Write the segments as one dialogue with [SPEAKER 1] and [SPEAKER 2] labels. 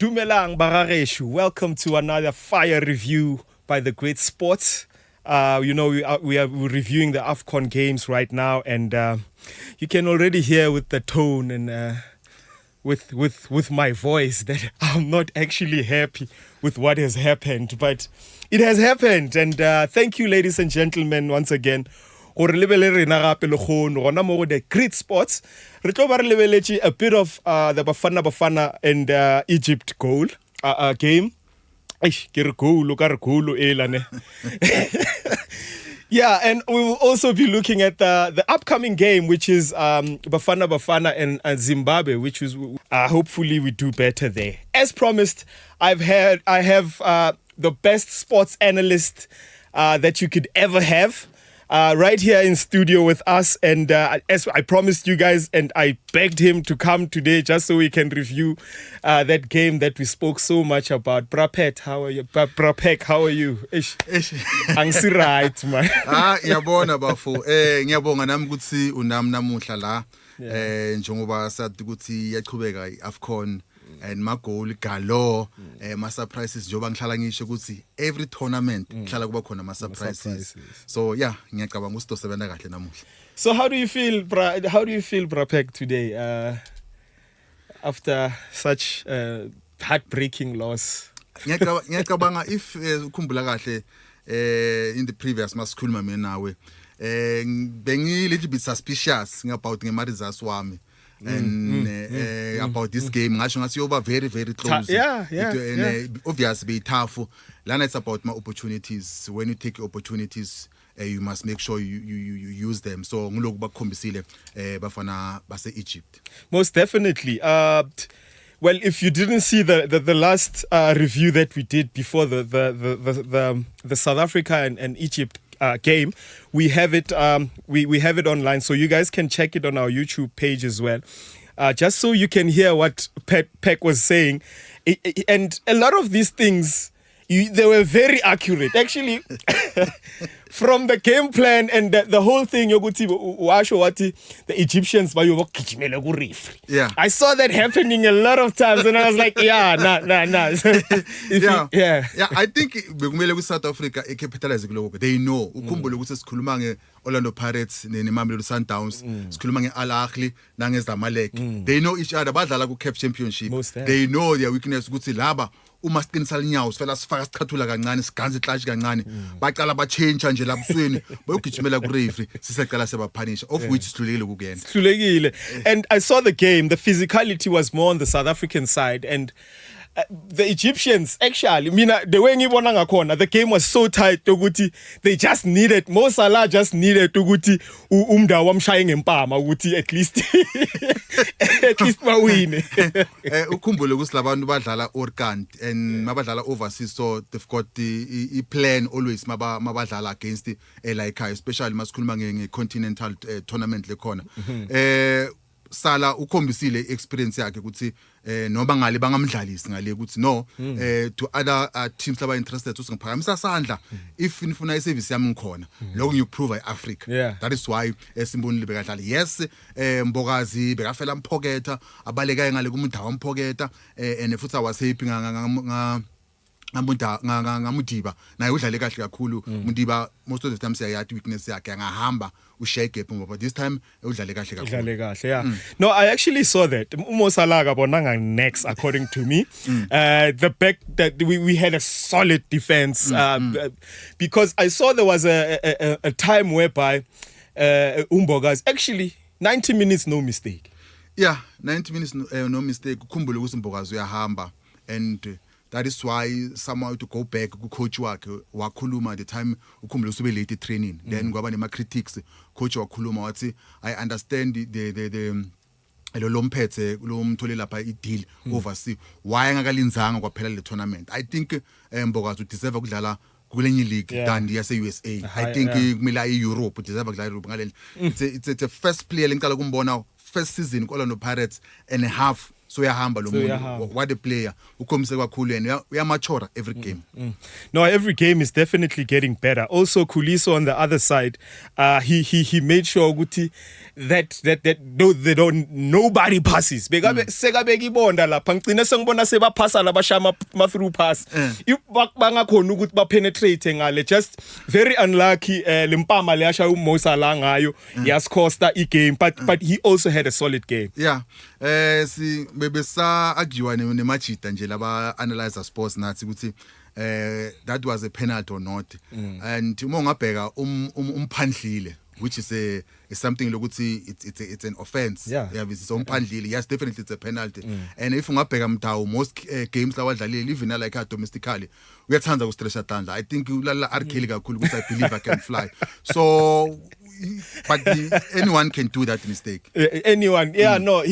[SPEAKER 1] Dumelang Barareshu. Welcome to another fire review by the Great Sports. We are reviewing the AFCON games right now, and you can already hear with the tone and with my voice that I'm not actually happy with what has happened, but it has happened. And thank you, ladies and gentlemen, once again. The Great Sports. A bit of the Bafana and Egypt goal game. Yeah, and we will also be looking at the upcoming game, which is Bafana and Zimbabwe, which is hopefully we do better there. As promised, I have the best sports analyst that you could ever have. Right here in studio with us, and as I promised you guys, and I begged him to come today just so we can review that game that we spoke so much about. Brapet, how are you? Brapek, how are you? Angsi right, man.
[SPEAKER 2] Ngiyabona bafo. Ngiyabonga nami ukuthi unami namuhla la. Njengoba sathi ukuthi yaqhubeka iAFCON and my goal galo ma surprises njengoba ngihlala ngisho ukuthi every tournament kuhlala kuba khona ma surprises. So yeah, ngiyacabanga ukuthi sizosebenza kahle namuhla.
[SPEAKER 1] So how do you feel Brapek today after such heartbreaking loss?
[SPEAKER 2] Ngiyacabanga if ukhumbula kahle in the previous masikhuluma mina nawe bengi little bit suspicious about ngemarizas wami. And about this game, ngasho ngathi yoba very very close. Obviously be tough. Lana it's about my opportunities. When you take opportunities, you must make sure you use them. So ngilokhu bakhombisile bafana base Egypt.
[SPEAKER 1] Most definitely. Well, if you didn't see the last review that we did before the South Africa and Egypt game, we have it we have it online, so you guys can check it on our YouTube page as well, just so you can hear what Peck was saying, and a lot of these things they were very accurate actually. From the game plan and the whole thing, the Egyptians,
[SPEAKER 2] yeah,
[SPEAKER 1] I saw that happening a lot of times, and I was like, nah.
[SPEAKER 2] I think bekumele ku South Africa capitalize kuloko. They know ukhumbule ukuthi sikhuluma nge Orlando Pirates neMamelodi Sundowns, sikhuluma nge Al Ahly nange Zamalek. They know each other, badlala ku CAF Championship. They know their weakness ukuthi laba uma siqinisala inyawo sifela sifaka sichathula kancane siganze iclash kancane baqala ba change nje labusweni bayogijimela ku referee sisaqala sebaphanisha of which sihlulekile ukuyena.
[SPEAKER 1] And I saw the game. The physicality was more on the South African side, and the Egyptians actually, the way ngibona ngakhona, the game was so tight ukuthi they just needed, Mo Salah just needed ukuthi umda wamshaye ngempama ukuthi at least bawine.
[SPEAKER 2] Ukhumbule ukuthi labantu badlala orkant and mabadlala overseas, so they've got the plan always mabadlala against like especially masikhuluma nge-continental tournament lekhona. Sala ukhombisile experience yakhe ukuthi noba ngale bangamdlalisi ngale ukuthi no to other teams laba interested usingiphakamisa sandla if nifuna iservice yami ngikhona lokho ngiyoprove eAfrica. That is why simbonile bekadlala. Yes, Mbokazi bekafela mphoketha abaleka ngale kumunda wamphoketha and futhi awasepi ngamudiba naye udlale kahle kakhulu. Mudiba most of the time siyayathi weakness yakhe angahamba ushake gap, but this time udlale kahle
[SPEAKER 1] kakhulu. No, I actually saw that Mo Salah bonanga next according to me. The back that we had a solid defense, because I saw there was a time whereby Umbogazi actually 90 minutes no mistake.
[SPEAKER 2] 90 minutes no mistake. Ukhumbule ukuthi Umbogazi uyahamba, and that is why somehow to go back ku coach wakhe wakhuluma the time ukhumbule usube late training, then kwaba nema critics. Coach wakhuluma wathi I understand the lo mphethe lo mthole lapha ideal overseas why ngakalinzanga kwaphela le tournament. I think Mbokazi deserve ukudlala kulenye league than yase USA. I think kumila eEurope deserve ukudlala eEurope ngaleli. It's a first player lengicala kumbona first season ku Orlando Pirates and a half so uyahamba lo muntu what the player ukhomise kakhulu yena uyamatura every game.
[SPEAKER 1] No, every game is definitely getting better. Also Khuliso on the other side, he made sure ukuthi that they don't nobody passes. Sekabeka ibonda lapha ngicina sengibona sebaphasa labashaya ma through pass. Bangakhona ukuthi ba penetrate ngale, just very unlucky lempama le yashaya uMo Salah ngayo yascosta igame, but he also had a solid game.
[SPEAKER 2] Yeah. Si bebesa agiwa nemajita nje laba analyzer sports nathi ukuthi that was a penalty or not. And uma ungabheka umphandlile, which is something lokuthi it's an offense.
[SPEAKER 1] Yeah,
[SPEAKER 2] it's umphandlile. Yes, definitely it's a penalty. And if ungabheka mdawo most games lawadlalile even like domestically uyathanda ukustretcha tandla. I think ulala arkeli kakhulu ukuthi I believe I can fly. So but anyone can do that mistake.
[SPEAKER 1] Anyone. Yeah, no,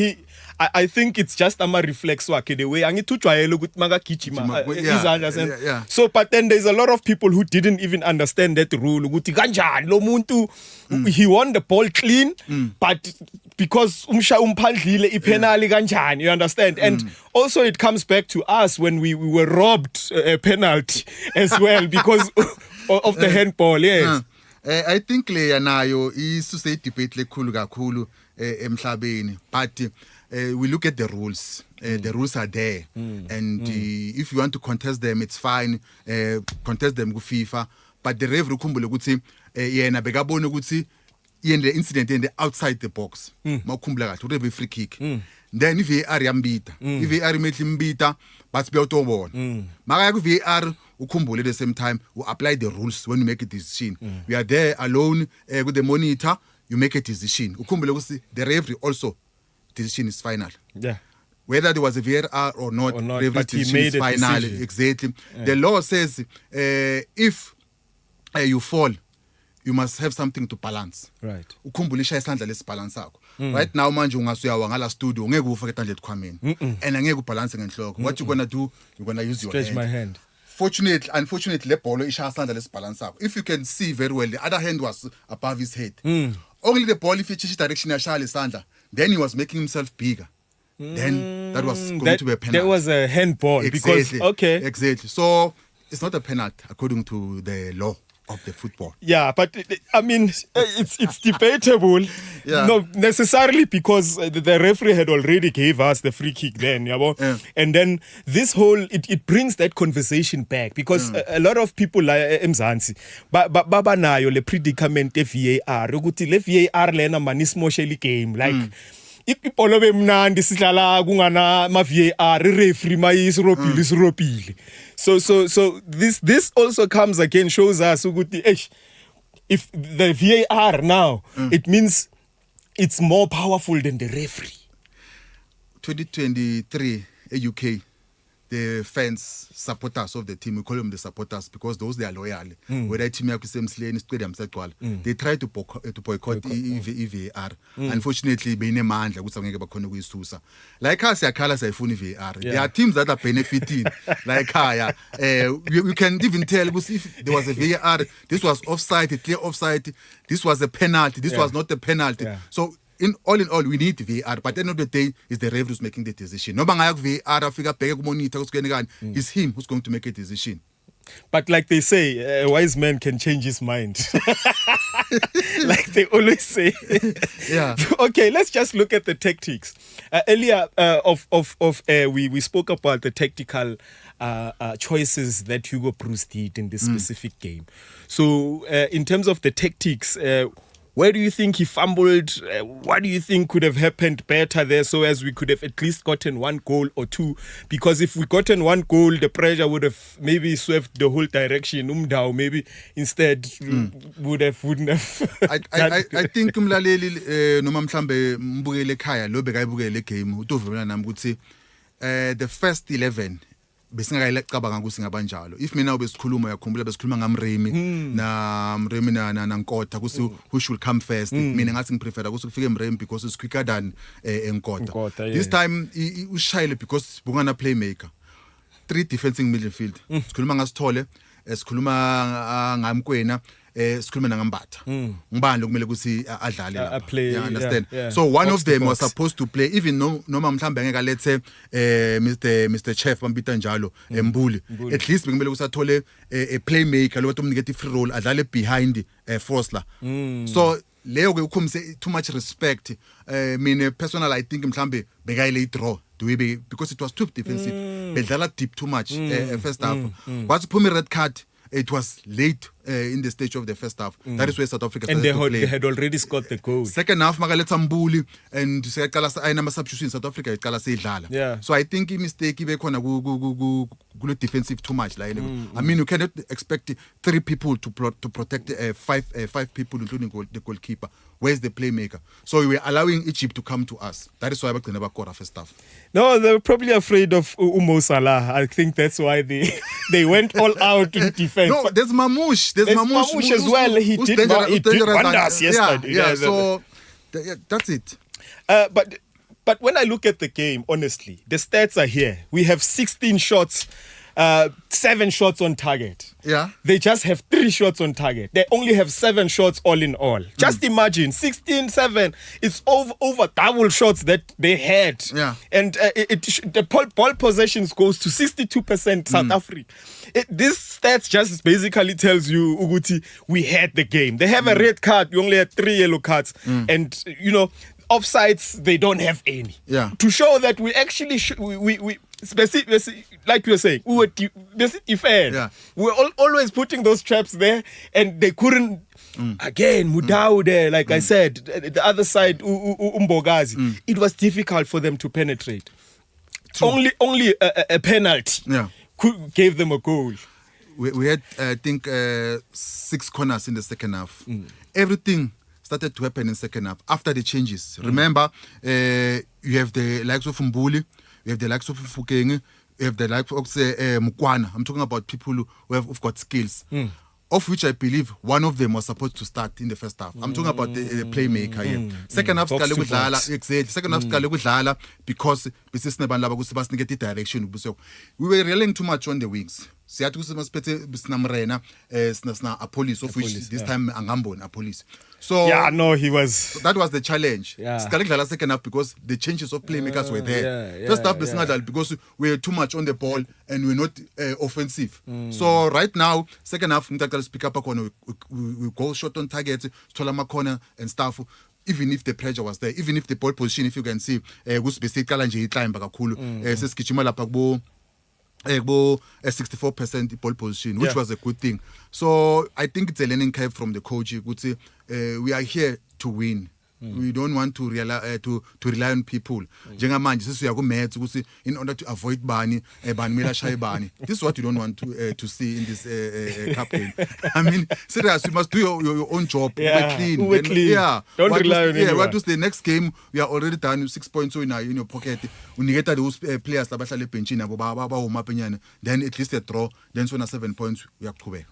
[SPEAKER 1] I think it's just ama reflex wakhe the way angithujwayele ukuthi makagijima izandla. So but then there's a lot of people who didn't even understand that rule ukuthi kanjani lo muntu he won the ball clean, but because umphandlile ipenali kanjani, you understand? And also it comes back to us when we were robbed a penalty as well because of the handball. Yes.
[SPEAKER 2] I think le nayo isuse debate lekhulu kakhulu emhlabeni, but we look at the rules. The rules are there, and if you want to contest them, it's fine. Contest them with FIFA, but the referee ukhumbule ukuthi yena bekabona ukuthi yende incident yende outside the box. Mawukhumbula kahle ureferee free kick. Then iVAR yambita. iVAR imbita but beyotobona. Maka ku VAR ukhumbule at the same time we apply the rules when you make a decision. We are there alone with the monitor, you make a decision. Ukhumbule ukuthi the referee also decision is final.
[SPEAKER 1] Yeah.
[SPEAKER 2] Whether there was a VAR or not,
[SPEAKER 1] but he made
[SPEAKER 2] is final.
[SPEAKER 1] Decision.
[SPEAKER 2] Exactly. Yeah. The law says if you fall, you must have something to balance.
[SPEAKER 1] Right.
[SPEAKER 2] Ukhumbulisha isandla lesibalance sakho. Right now manje ungasuyawa ngala studio ngeke ufake itandla ekhwameni. And angeke ubalance ngenhloko. What you gonna do? You're gonna use your
[SPEAKER 1] stretch
[SPEAKER 2] hand.
[SPEAKER 1] My hand.
[SPEAKER 2] Unfortunately, le ball ishaya isandla lesibalance sakho. If you can see very well, the other hand was above his head. Only the ball if you change direction yashaya isandla, then he was making himself bigger. Then that was going to be a penalty.
[SPEAKER 1] There was a handball.
[SPEAKER 2] Exactly.
[SPEAKER 1] Because
[SPEAKER 2] exactly. So it's not a penalty according to the law of the football.
[SPEAKER 1] Yeah, but I mean, it's debatable.
[SPEAKER 2] Yeah.
[SPEAKER 1] Not necessarily because the referee had already gave us the free kick then, yeah. And then this whole it brings that conversation back because a lot of people like eMzansi baba nayo le predicament VAR ukuthi le VAR lena manismosheli game like ipolo bemnandi sidlala kungana ma VAR referee mayisirobhile. So this also comes again, shows us ukuthi if the VAR now it means it's more powerful than the referee.
[SPEAKER 2] 2023 UK, the fans, supporters of the team, we call them the supporters because those they are loyal. Whether team yakuse stadium they try to boycott VAR. Unfortunately, beyinemandla ukuthi angeke bakhona ukuyisusa. Like us yakhala sayifuna VAR. There are teams that are benefiting. Like we can even tell if there was a VAR, this was offside, a clear offside, this was a penalty, this was not a penalty. So in all, we need VAR, but at the end of the day, it's the referee who's making the decision. No VAR, it's him who's going to make a decision.
[SPEAKER 1] But like they say, a wise man can change his mind. Like they always say.
[SPEAKER 2] Yeah.
[SPEAKER 1] Okay, let's just look at the tactics. Earlier, we spoke about the tactical choices that Hugo Broos did in this specific game. So, in terms of the tactics, where do you think he fumbled? What do you think could have happened better there so as we could have at least gotten one goal or two? Because if we gotten one goal, the pressure would have maybe swept the whole direction. Umdao maybe instead wouldn't have.
[SPEAKER 2] I think umlaleli noma mhlambe mbukele ekhaya lo bekayibukele game utovumelana nami ukuthi the first 11 besingayicabanga ukuthi ngabanjalo. If mina ubesikhuluma yakhumbula besikhuluma ngamremi na mremi na Nkotha ukuthi who should come first. Mina ngathi ngiprefer ukuthi kufike mremi because it's quicker than Nkotha. This time ushayile because bungana playmaker. 3 defending midfield. Sikhuluma ngaSithole, sikhuluma ngamkwena, sikhuluma nangambhatha ngibani lokumele ukuthi adlale lapha
[SPEAKER 1] play,
[SPEAKER 2] you understand
[SPEAKER 1] yeah.
[SPEAKER 2] so one
[SPEAKER 1] Box
[SPEAKER 2] of
[SPEAKER 1] to
[SPEAKER 2] them
[SPEAKER 1] box.
[SPEAKER 2] was supposed to play even noma mhlambe ngeke lethe Mr Chef bambita njalo Mbuli at least bekumele usathole a playmaker lo omniketa free role adlale behind Forsler so leyo ke ukhomise too much respect mina personal I think mhlambe bekayile draw because it was too defensive bedlala deep too much first half kwathi phuma red card it was late in the stage of the first half that is where South Africa
[SPEAKER 1] and
[SPEAKER 2] started to play.
[SPEAKER 1] they had already scored the goal.
[SPEAKER 2] Second half makaletha Mbuli and sekaqala ayinama substitution South Africa iqala seyidlala
[SPEAKER 1] Yeah.
[SPEAKER 2] so I think I mistake ibe khona ku defensive too much like I mean you cannot expect 3 people to protect 5 people including the goalkeeper. Where's the playmaker? So we were allowing Egypt to come to us. That is why we never scored first half.
[SPEAKER 1] No, they were probably afraid of Mo Salah. I think that's why they went all out in defense.
[SPEAKER 2] No, there's Mamouche. There's
[SPEAKER 1] Mamouche as well. He did wonders yesterday.
[SPEAKER 2] Yeah, so that's it.
[SPEAKER 1] But when I look at the game, honestly, the stats are here. We have 16 shots, 7 shots on target.
[SPEAKER 2] Yeah.
[SPEAKER 1] They just have 3 shots on target. They only have 7 shots all in all. Just imagine 16-7. It's over double shots that they had.
[SPEAKER 2] Yeah.
[SPEAKER 1] And the ball possessions goes to 62% South Africa. This stats just basically tells you Uguti we had the game. They have a red card. You only had 3 yellow cards, and offsides they don't have any.
[SPEAKER 2] Yeah.
[SPEAKER 1] To show that we actually we like you were saying, we were defend.
[SPEAKER 2] Yeah.
[SPEAKER 1] We were always putting those traps there, and they couldn't. Again, Mudau there, like I said, the other side, Umbogazi. It was difficult for them to penetrate. True. Only a penalty gave them a goal.
[SPEAKER 2] We had, I think, 6 corners in the second half. Everything started to happen in second half after the changes. Remember, you have the likes of Mbuli, you have the likes of Fukeng, you have the likes of Mukwana. I'm talking about people who've got skills. Of which I believe one of them was supposed to start in the first half. I'm talking about the playmaker here. Second half skale kudlala exactly. Second half skale kudlala because bisisneban laba kusibasinike direction. We were relying too much on the wings. Siyathi kusimasiphethe bisinamrena sina a police of which this time angamboni a police. So
[SPEAKER 1] yeah, no, he was.
[SPEAKER 2] So that was the challenge. Skale kudlala second half because the changes of playmakers were there. First half bisingadlala because we were too much on the ball and we're not offensive. So right now second half speak up we go short on target, Stolama corner and stuff. Even if the pressure was there, even if the ball position, if you can see, kusibesiqala nje iclimb kakhulu, sesigijima lapha kubo 64% ball position, which was a good thing. So I think it's a learning curve from the coach. We are here to win. We don't want to rely on people. Njengamanje sisiya ku maths ukuthi in order to avoid bani mela shaye bani. This is what you don't want to see in this cup game. I mean, serious, you must do your own job.
[SPEAKER 1] Yeah.
[SPEAKER 2] We're clean.
[SPEAKER 1] Yeah. Don't rely on anyone.
[SPEAKER 2] What was the next game? We are already done 6 points in your pocket. Unigeta those players labahlale benchini abo ba homa penyana. Then at least a draw. Then so na 7 points we have to.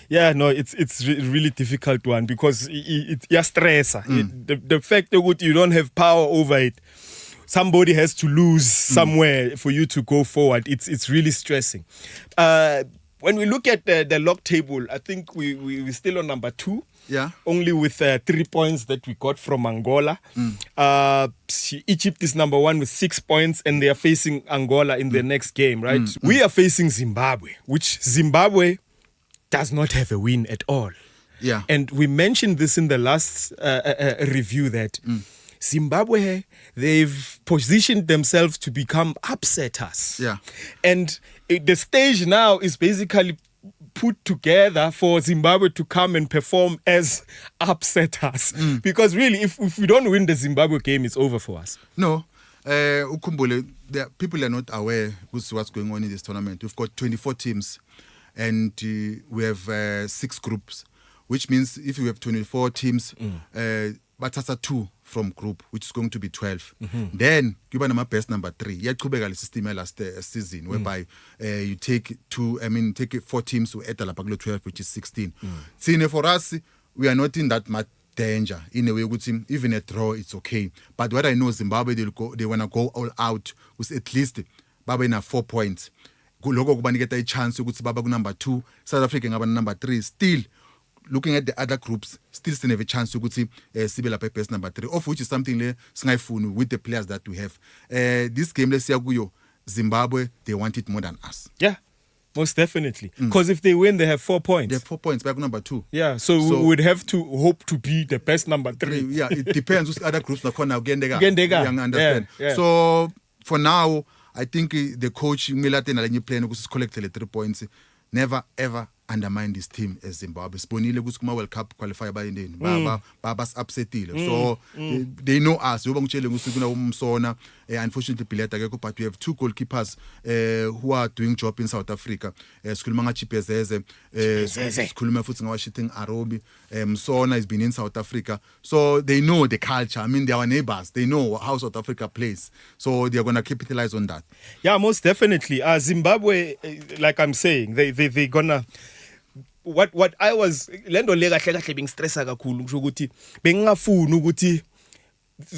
[SPEAKER 1] Yeah, no, it's really difficult one because it's stress. The fact that you don't have power over it, somebody has to lose somewhere for you to go forward. It's really stressing. When we look at the log table, I think we're still on number 2.
[SPEAKER 2] Yeah.
[SPEAKER 1] Only with 3 points that we got from Angola. Egypt is number 1 with 6 points, and they are facing Angola in the next game, right? We are facing Zimbabwe, which Zimbabwe does not have a win at all.
[SPEAKER 2] Yeah.
[SPEAKER 1] And we mentioned this in the last review that Zimbabwe, they've positioned themselves to become upsetters.
[SPEAKER 2] Yeah.
[SPEAKER 1] And the stage now is basically put together for Zimbabwe to come and perform as upsetters. Because really, if we don't win the Zimbabwe game, it's over for us.
[SPEAKER 2] No. Ukhumbule, people are not aware with what's going on in this tournament. We've got 24 teams. And we have 6 groups, which means if you have 24 teams, but that's 2 from group, which is going to be 12. Then you have best number 3. You have system last season, whereby you take 4 teams to enter 12, which is 16. So for us, we are not in that much danger. In a way, even a draw, it's okay. But what I know, Zimbabwe, they want to go all out with at least Baba in 4 points. Lokho kubaniketa a chance ukuthi baba ku number 2, South Africa ngaba number 3. Still looking at the other groups, still have a chance to go to sibe lapha best number 3, of which is something le singayifuni with the players that we have. This game lesiya kuyo Zimbabwe, they want it more than us.
[SPEAKER 1] Yeah. Most definitely. Because if they win, they have 4 points.
[SPEAKER 2] They have 4 points, back number 2.
[SPEAKER 1] Yeah, so we would have to hope to be the best number 3.
[SPEAKER 2] Yeah, it depends which other groups nakhona gendega.
[SPEAKER 1] Gendega.
[SPEAKER 2] You understand?
[SPEAKER 1] Yeah.
[SPEAKER 2] So for now, I think the coach Milate nalenye plan ukuthi collect the 3 points. Never ever undermine this team as Zimbabwe. Sibonile ukuthi kuma World Cup qualifier bayindeni. Baba upsetile. So they know us. Yoba ngitshele ukuthi kuna umsona. Unfortunately Bileta akekho, but we have 2 goalkeepers who are doing job in South Africa. Sikhuluma ngaChipezeze, sikhuluma futhi ngawashithing Arobi. Msona has been in South Africa. So they know the culture. I mean, they are our neighbors. They know how South Africa plays. So they are going to capitalize on that.
[SPEAKER 1] Yeah, most definitely. Zimbabwe, like I'm saying, they gonna what I was lendo le kahle kahle bengistressa kakhulu kusho ukuthi bengingafuni ukuthi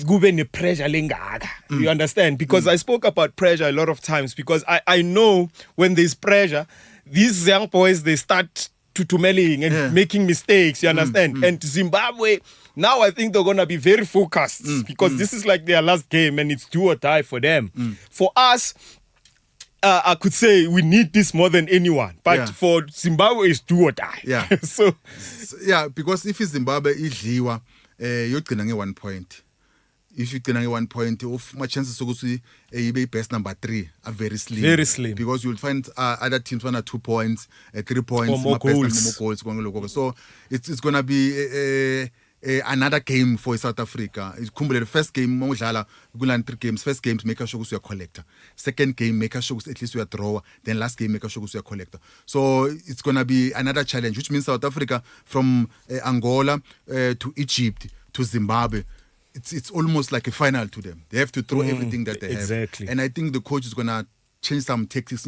[SPEAKER 1] kube ne pressure lengaka. You understand? Because I spoke about pressure a lot of times because I know when there's pressure, these young boys, they start tutumeling and making mistakes, you understand? And Zimbabwe, now I think they're going to be very focused because this is like their last game and it's do or die for them. For us, I could say we need this more than anyone, but for Zimbabwe it's do or die.
[SPEAKER 2] Yeah.
[SPEAKER 1] So
[SPEAKER 2] yeah, because if Zimbabwe idliwa yogcina nge1 point. If you can 1 point, of my chances to be best number 3 are very slim.
[SPEAKER 1] Very slim.
[SPEAKER 2] Because you'll find other teams 1 or 2 points, 3 points,
[SPEAKER 1] or more goals.
[SPEAKER 2] So it's gonna be another game for South Africa. It's the first game, we learn 3 games. First game, make sure you're a collector. Second game, make sure at least you're a drawer. Then last game, make sure you're a collector. So it's gonna be another challenge, which means South Africa from Angola to Egypt to Zimbabwe. It's almost like a final to them. They have to throw everything that they have.
[SPEAKER 1] Exactly.
[SPEAKER 2] And I think the coach is gonna change some tactics,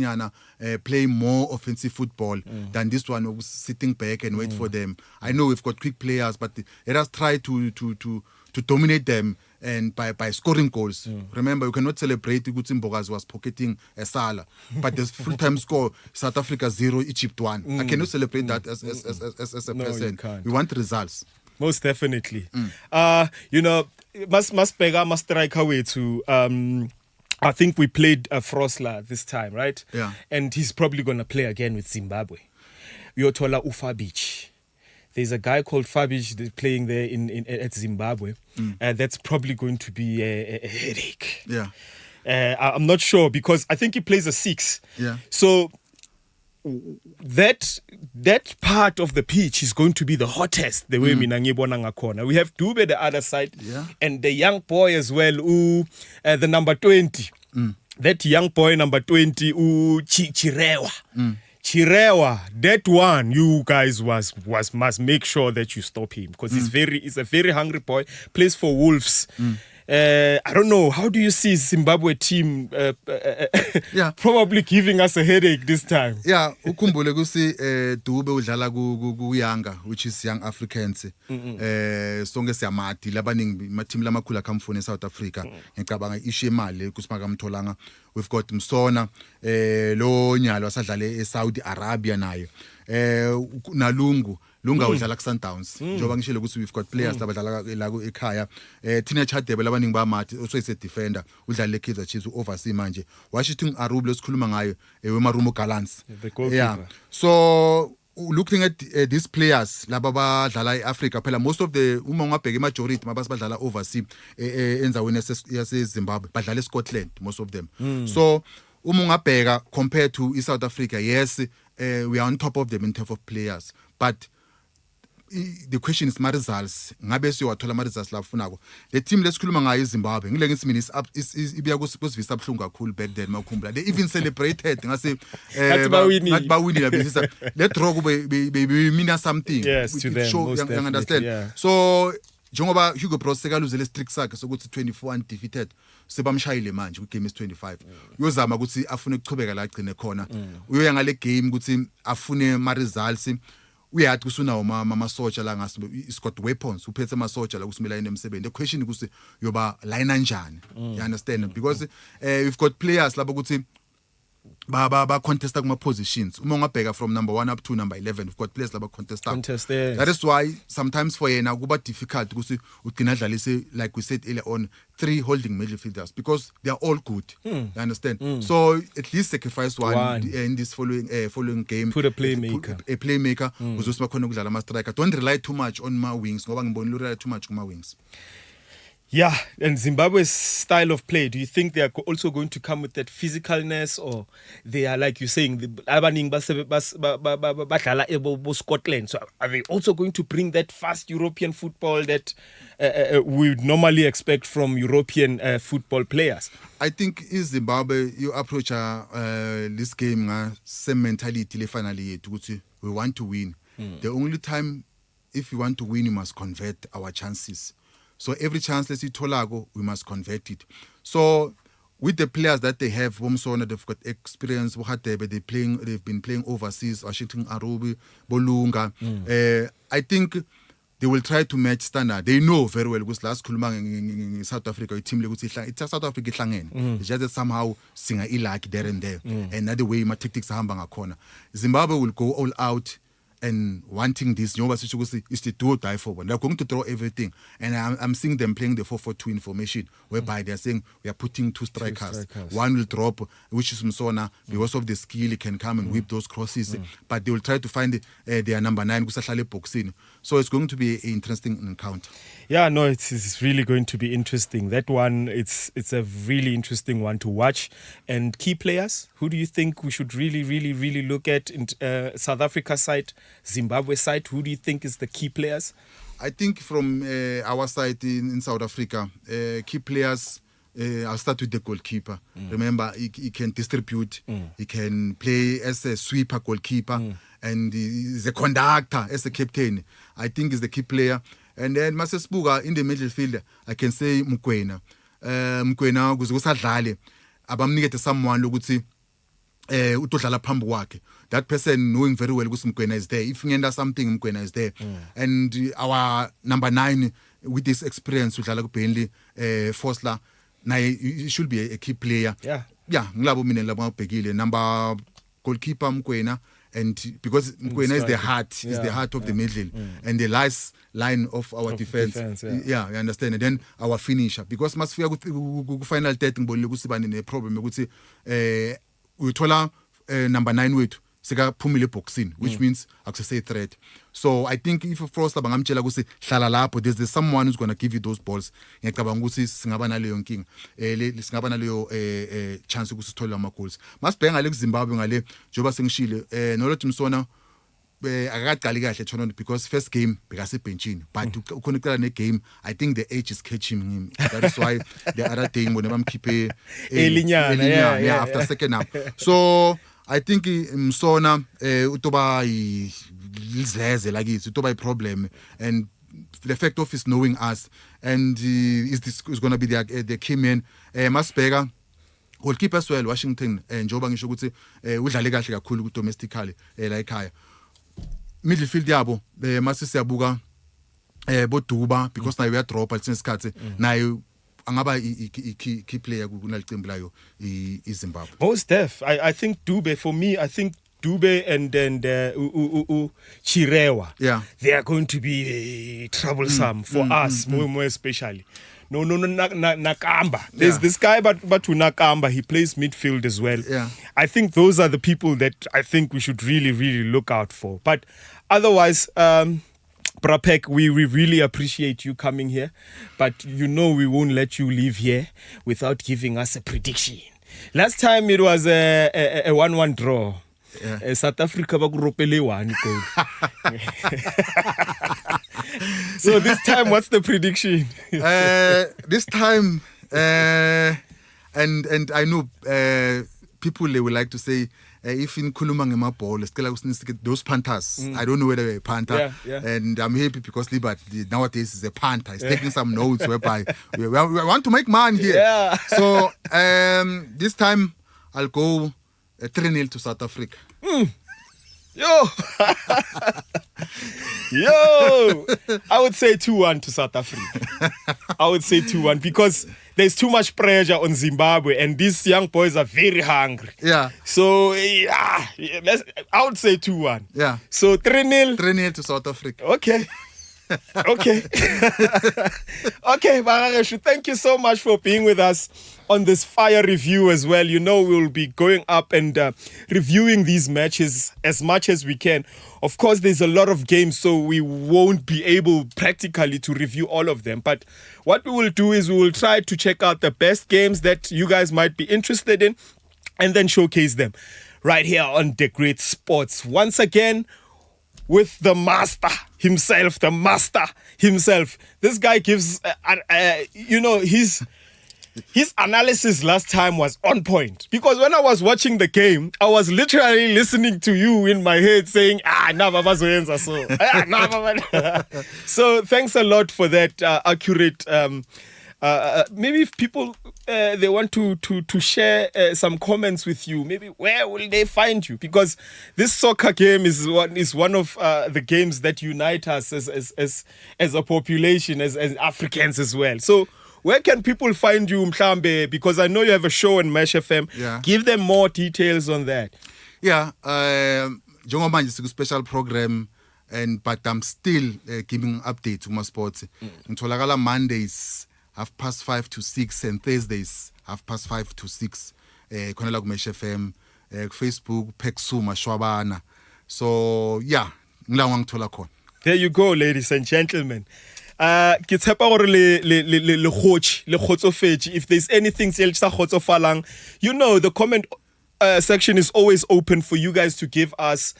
[SPEAKER 2] play more offensive football than this one of sitting back and wait for them. I know we've got quick players, but let us try to dominate them and by scoring goals. Remember, you cannot celebrate Guti Mbogazi was pocketing a Salah, but there's full-time score: South Africa 0, Egypt 1. I cannot celebrate that as a person. We want results.
[SPEAKER 1] Most definitely. You know, must strike away to I think we played Frosler this time, right?
[SPEAKER 2] Yeah.
[SPEAKER 1] And he's probably going to play again with Zimbabwe. Yotola Ufabich. There's a guy called Fabic playing there at Zimbabwe. That's probably going to be a headache.
[SPEAKER 2] Yeah.
[SPEAKER 1] I'm not sure because I think he plays a 6.
[SPEAKER 2] Yeah.
[SPEAKER 1] So that part of the pitch is going to be the hottest, the way mina ngibona ngakhona. We have Dube the other side, and the young boy as well, the number 20. That young boy number 20, Chirewa. Chirewa, that one, you guys must make sure that you stop him because he's a very hungry boy. Plays for Wolves. I don't know. How do you see Zimbabwe team probably giving us a headache this time?
[SPEAKER 2] Yeah, ukhumbule kusi Dube udlala ku Yanga, which is Young Africans. Sonke siyamati labaningi ma team lamakhulu akamfuna eSouth Africa. Ngicabanga ishe imali kusipaka mtholanga. We've got Msona lo nyalo asadlale eSaudi Arabia nayo. Nalunga udlala ku Sundowns njoba ngishilo ukuthi we've got players abadlala la ku ekhaya Tina Chadebe labaningi bamathi also is a defender udlala eKaizer Chiefs oversee manje washithi Arubi lesikhuluma ngayo weMarumo Gallants. Yeah, so looking at these players laba badlala eAfrica phela most of the uma ungabheka majority mabasi badlala oversee enzaweni yase Zimbabwe badlala eScotland most of them. So uma ungabheka compared to South Africa, yes, we are on top of them in terms of players, but the question is results. Ngabe siyowathola results la ufunako. The team lesikhuluma ngayo eZimbabwe ngile ngithi mina ibiya kusivisa abhlungu kakhulu back then makhumbula. They even celebrated ngase ngathi bawinile besisa. Let draw kube mean something.
[SPEAKER 1] Yes, to them.
[SPEAKER 2] Show,
[SPEAKER 1] most
[SPEAKER 2] you understand.
[SPEAKER 1] Yeah.
[SPEAKER 2] So njengoba Hugo Broos sekaluzele streak sakhe sokuthi 24 undefeated sebamshayile manje ku game is 25 uyozama ukuthi afune ukuchubeka la agcine khona uyoya ngale game ukuthi afune ma results uyathi kusunawo mama soldier la ngasi is got weapons uphethe ama soldier la kusimela emsebenzi. The question ukuthi yoba line kanjani, you understand, because we've got players labo ukuthi ba contesta kuma positions. Uma ungabheka from number 1 up to number 11, we've got players laba contesta.
[SPEAKER 1] Yes.
[SPEAKER 2] That is why sometimes for yena kuba difficult ukuthi ugcina dlalise, like we said earlier on, 3 holding midfielders because they are all good. You understand? So at least sacrifice one in this following game.
[SPEAKER 1] Put a playmaker.
[SPEAKER 2] A playmaker who's also bakhono ukudlala ama striker. Don't rely too much on my wings ngoba ngibona rely too much kuma wings.
[SPEAKER 1] Yeah, and Zimbabwe's style of play, do you think they are also going to come with that physicalness, or they are, like you're saying, Scotland? So are they also going to bring that fast European football that we would normally expect from European football players?
[SPEAKER 2] I think in Zimbabwe, you approach this game same mentality finally we want to win. The only time if you want to win, you must convert our chances. So every chance let's see Tolago, we must convert it. So with the players that they have, Bomsona, they've got experience. They've been playing overseas, Washington Arubi, Bolunga. I think they will try to match standard. They know very well because last Kulumang in South Africa, a team it's South Africa it's just that somehow singa ilaki there and there. Another way my tactics are hambanga corner. Zimbabwe will go all out and wanting this is to do or die for one. They're going to throw everything. And I'm seeing them playing the 4-4-2 information, whereby they're saying we are putting 2 strikers. One will drop, which is Msona, because of the skill, he can come and whip those crosses. But they will try to find their number 9, boxing. So it's going to be an interesting encounter.
[SPEAKER 1] Yeah, no, it's really going to be interesting. That one, it's a really interesting one to watch. And key players, who do you think we should really look at in South Africa side, Zimbabwe side? Who do you think is the key players?
[SPEAKER 2] I think from our side in South Africa, key players, I'll start with the goalkeeper. Remember, he can distribute, he can play as a sweeper goalkeeper, and he's a conductor as a captain. I think he's the key player. And then Masesbuga in the midfield, I can say Mukwena. Mukwena kusadlale abamnikete someone lokuthi utodlala phambi kwakhe. That person knowing very well ukuthi Mukwena is there. If ngenda something Mukwena is there. And our number 9 with this experience udlala ku Burnley Fosler, he should be a key player. Yeah, ngilabo mina labo ngabhekile. Number goalkeeper Mukwena. And because Mukwena is the heart of the middle and the last line of our defense. Yeah, you understand. And then our finisher. Because masifika ku final 30 ngibonile ukuthi bani ne problem ukuthi uthola number 9 wethu sika phumile boxing, which means akusese threat. So I think if Froster bangamtshela ukuthi hlala lapho, there's someone who's going to give you those balls. Ngiyacabanga ukuthi singaba naleyo nkinga singaba naleyo chance ukuthi sithole ama goals. Masibheka ngale kuZimbabwe ngale njoba sengishile Nolothi Msona akaqali kahle tournament because first game bekase benchini, but ukhona uqala ne game I think the age is catching him. That is why the other day when bamkhiphe elinyana after second half. So I think Msona utoba izeze like it utoba problem, and the fact of his knowing us and is going to be the key man. Masibheka goalkeeper as well Washington njoba ngisho ukuthi udlale kahle kakhulu domestically la ekhaya. Midfield yabo masisiyabuka boduba because nayo uyadrop at isikhathi nayo angaba key player kunalicembu layo iZimbabwe.
[SPEAKER 1] Most def. I think Dube, for me, I think Dube and Chirewa, they are going to be troublesome for us, more especially. No, Nakamba. There's this guy, but to Nakamba, he plays midfield as well.
[SPEAKER 2] Yeah.
[SPEAKER 1] I think those are the people that I think we should really look out for. But otherwise, Brapek, we really appreciate you coming here, but we won't let you leave here without giving us a prediction. Last time it was a 1-1 draw. Yeah. South Africa bakuropele 1 goal. So this time, what's the prediction?
[SPEAKER 2] This time, and I know people they would like to say. If in Kuluma Ngemaball, those Panthers, I don't know whether they're a Panther, and I'm happy because nowadays is a Panther. He's taking some notes whereby we want to make man here. Yeah. So this time I'll go 3-0 to South Africa.
[SPEAKER 1] Yo, I would say 2-1 to South Africa. I would say 2-1 because there's too much pressure on Zimbabwe, and these young boys are very hungry.
[SPEAKER 2] Yeah.
[SPEAKER 1] So I would say 2-1.
[SPEAKER 2] Yeah.
[SPEAKER 1] So 3-0.
[SPEAKER 2] 3-0 to South Africa.
[SPEAKER 1] Okay. Okay. Okay, Bagageshu, thank you so much for being with us on this fire review as well. You know, we'll be going up and reviewing these matches as much as we can. Of course, there's a lot of games, so we won't be able practically to review all of them. But what we will do is we will try to check out the best games that you guys might be interested in and then showcase them right here on The Great Sports. Once again, with the master himself. This guy gives, his analysis last time was on point. Because when I was watching the game, I was literally listening to you in my head saying, So thanks a lot for that accurate. Maybe if people they want to share some comments with you, maybe where will they find you? Because this soccer game is one of the games that unite us as a population, as Africans as well. So where can people find you, Mhlambe? Because I know you have a show on Mesh FM.
[SPEAKER 2] Yeah.
[SPEAKER 1] Give them more details on that.
[SPEAKER 2] Yeah, njengoba nje siku special program but I'm still giving updates to my sports. Ngitholakala Mondays 5:30 to 6 and Thursdays 5:30 to 6 khona la ku Mesh FM, Facebook Peksuma Shwabana. So yeah, ngila ngithola khona.
[SPEAKER 1] There you go, ladies and gentlemen. Ke tshepa gore le kgotsofetse. If there's anything se le tsa khotsofalang, you know, the comment section is always open for you guys to give us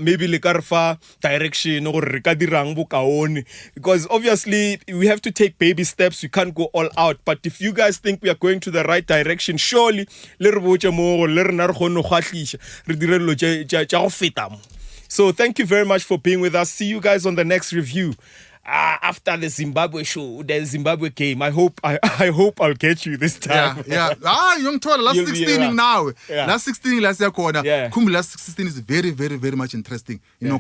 [SPEAKER 1] maybe le karfa direction or re ka dirang bokaone, because obviously we have to take baby steps. We can't go all out, but if you guys think we are going to the right direction, surely le re botse mo le re na re kgone go khatlisha re dire lo tja go feta mo. So thank you very much for being with us. See you guys on the next review. After the Zimbabwe show, the Zimbabwe game, I hope I'll get you this time.
[SPEAKER 2] Yeah. Young told last 16 now.
[SPEAKER 1] Yeah.
[SPEAKER 2] Last 16 last year corner.
[SPEAKER 1] Yeah.
[SPEAKER 2] Last 16 is very, very, very much interesting. You know,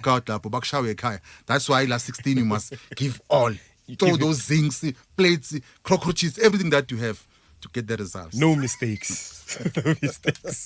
[SPEAKER 2] that's why last 16 you must give all. Throw those things, plates, cockroaches, everything that you have to get the results.
[SPEAKER 1] No mistakes. No mistakes.